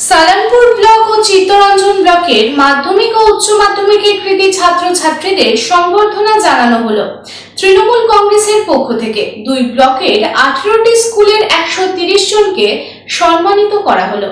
Salanpur block ও চিত্তরঞ্জন ব্লকের মাধ্যমিক ও উচ্চ মাধ্যমিকের কৃতী ছাত্রছাত্রীদের সংবর্ধনা জানানো হলো। তৃণমূল কংগ্রেসের পক্ষ থেকে দুই ব্লকের 18টি স্কুলের 130 জনকে সম্মানিত করা হলো।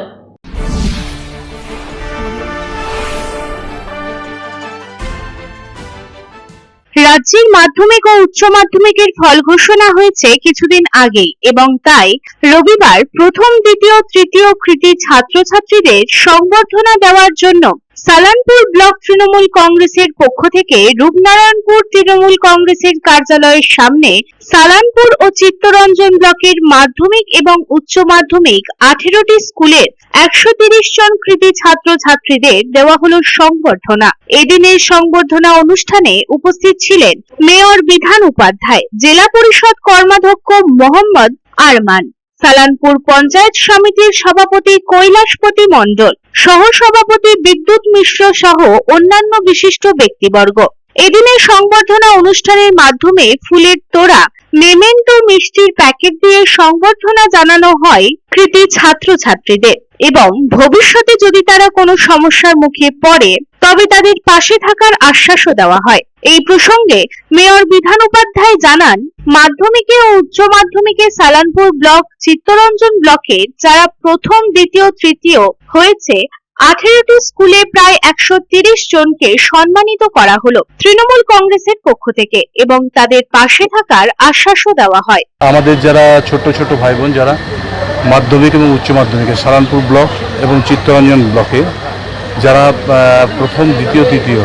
রাজ্যের মাধ্যমিক ও উচ্চ মাধ্যমিকের ফল ঘোষণা হয়েছে কিছুদিন আগেই এবং তাই রবিবার প্রথম, দ্বিতীয়, তৃতীয় কৃতী ছাত্রছাত্রীদের সংবর্ধনা দেওয়ার জন্য সালানপুর ব্লক তৃণমূল কংগ্রেসের পক্ষ থেকে রূপনারায়ণপুর তৃণমূল কংগ্রেসের কার্যালয়ের সামনে সালানপুর ও চিত্তরঞ্জন ব্লকের মাধ্যমিক এবং উচ্চ মাধ্যমিক 18টি স্কুলের 130 জন কৃতী ছাত্রছাত্রীদের দেওয়া হলো সংবর্ধনা। এদিনের সংবর্ধনা অনুষ্ঠানে উপস্থিত ছিলেন মেয়র বিধান উপাধ্যায়, জেলা পরিষদ কর্মাধ্যক্ষ মোহাম্মদ আরমান, সালানপুর পঞ্চায়েত সমিতির সভাপতি কৈলাসপতি মণ্ডল, সহ সভাপতি বিদ্যুৎ মিশ্র সহ অন্যান্য বিশিষ্ট ব্যক্তিবর্গ। এদিনের সংবর্ধনা অনুষ্ঠানের মাধ্যমে ফুলের তোড়া, মেমেন্টো, মিষ্টির প্যাকেট দিয়ে সংবর্ধনা জানানো হয় কৃতী ছাত্রছাত্রীদের এবং ভবিষ্যতে যদি তারা কোনো সমস্যার মুখে পড়ে তবে তাদের পাশে থাকার আশ্বাসও দেওয়া হয়। এই প্রসঙ্গে মেয়র বিধান উপাধ্যায় জানান, মাধ্যমিকে ও উচ্চ মাধ্যমিকে সালানপুর ব্লক, চিত্তরঞ্জন ব্লকে যারা প্রথম, দ্বিতীয়, তৃতীয় হয়েছে 18টি স্কুলে প্রায় 130 জনকে সম্মানিত করা হলো তৃণমূল কংগ্রেসের পক্ষ থেকে এবং তাদের পাশে থাকার আশ্বাসও দেওয়া হয়। আমাদের যারা ছোট ছোট ভাই বোন যারা মাধ্যমিক এবং উচ্চ মাধ্যমিকে সালানপুর ব্লক এবং চিত্তরঞ্জন ব্লকে যারা প্রথম, দ্বিতীয়, তৃতীয়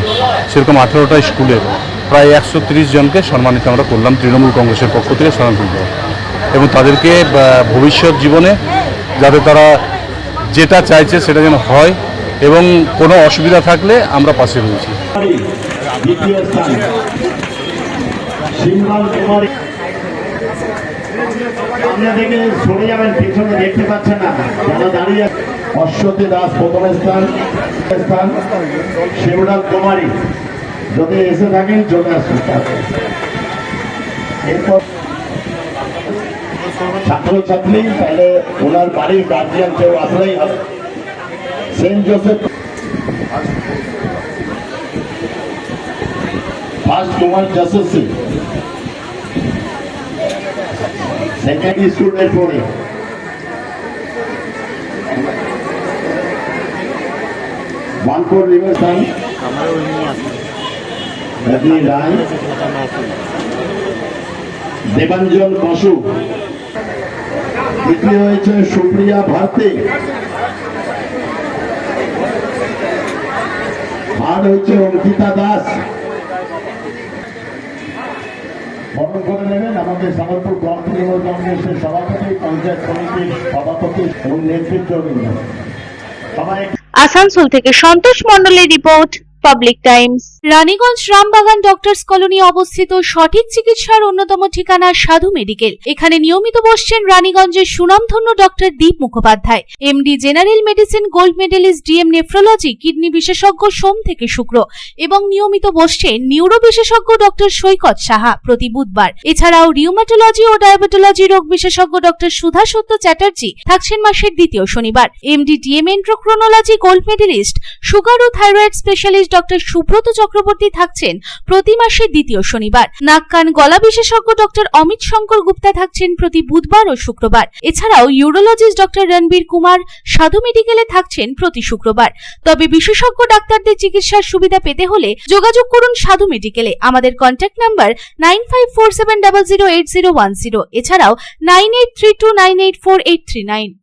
সেরকম 18টা স্কুলের প্রায় 130 জনকে সম্মানিত আমরা করলাম তৃণমূল কংগ্রেসের পক্ষ থেকে সালানপুর ব্লক, এবং তাদেরকে ভবিষ্যৎ জীবনে যাতে তারা যেটা চাইছে সেটা যেন হয় এবং কোনো অসুবিধা থাকলে আমরা পাশে রয়েছি। আপনাদেরকে সরে যাবেন, পিছনে দেখতে পাচ্ছেন না যারা দাঁড়িয়ে। অশ্বতী দাস প্রথম স্থান, শিবলাল কুমারী যদি এসে থাকেন চলে আসুন। এরপর ছাত্রছাত্রী তাহলে ওনার বাড়ির গার্জিয়ান কেউ আসলেই হবে। সেন্ট জোসেফ ফার্স্ট কুমার যশস্বী, সেকেন্ডারি স্টুডেন্ট পড়ে বানপুর রিভারসান রায়, দেবাঞ্জন বসু, দ্বিতীয় হয়েছে সুপ্রিয়া ভারতী, থার্ড হয়েছে অঙ্কিতা দাস। বরণ করে নেবেন আমাদের সালানপুর ব্লক তৃণমূল কংগ্রেসের সভাপতি, পঞ্চায়েত সমিতির সভাপতি এবং নেতৃত্ববৃন্দ সবাই। আসানসোল থেকে সন্তোষ মণ্ডলের report, public Times. Raniganj Rambagan doctors colony অবস্থিত সঠিক চিকিৎসার অন্যতম ঠিকানা সাধু মেডিকেল। এখানে নিয়মিত বসছেন রানীগঞ্জের সুনামধন্য doctor Deep Mukhopadhyay, MD general medicine, gold medalist, DM nephrology, kidney বিশেষজ্ঞ সোম থেকে শুক্র, এবং নিয়মিত বসছেন নিউরো বিশেষজ্ঞ ডক্টর সৈকত সাহা প্রতি বুধবার। এছাড়াও রিউমাটোলজি ও ডায়াবেটোলজি রোগ বিশেষজ্ঞ ডক্টর সুধা সত্য চ্যাটার্জি থাকছেন মাসের দ্বিতীয় শনিবার। MD DM endocrinology, gold medalist, sugar ও thyroid specialist doctor Subrata Chakraborty থাকছেন প্রতি মাসের দ্বিতীয় শনিবার। নাক কান গলা বিশেষজ্ঞ ডক্টর অমিত শঙ্কর গুপ্তা থাকছেন প্রতি বুধবার ও শুক্রবার। এছাড়াও ইউরোলজিস্ট ডক্টর রণবীর কুমার সাধু মেডিকেলে থাকছেন প্রতি শুক্রবার। তবে বিশেষজ্ঞ ডাক্তারদের চিকিৎসার সুবিধা পেতে হলে যোগাযোগ করুন সাধু মেডিকেলে। আমাদের কন্ট্যাক্ট নাম্বার 9547008010, এছাড়াও 9832984839।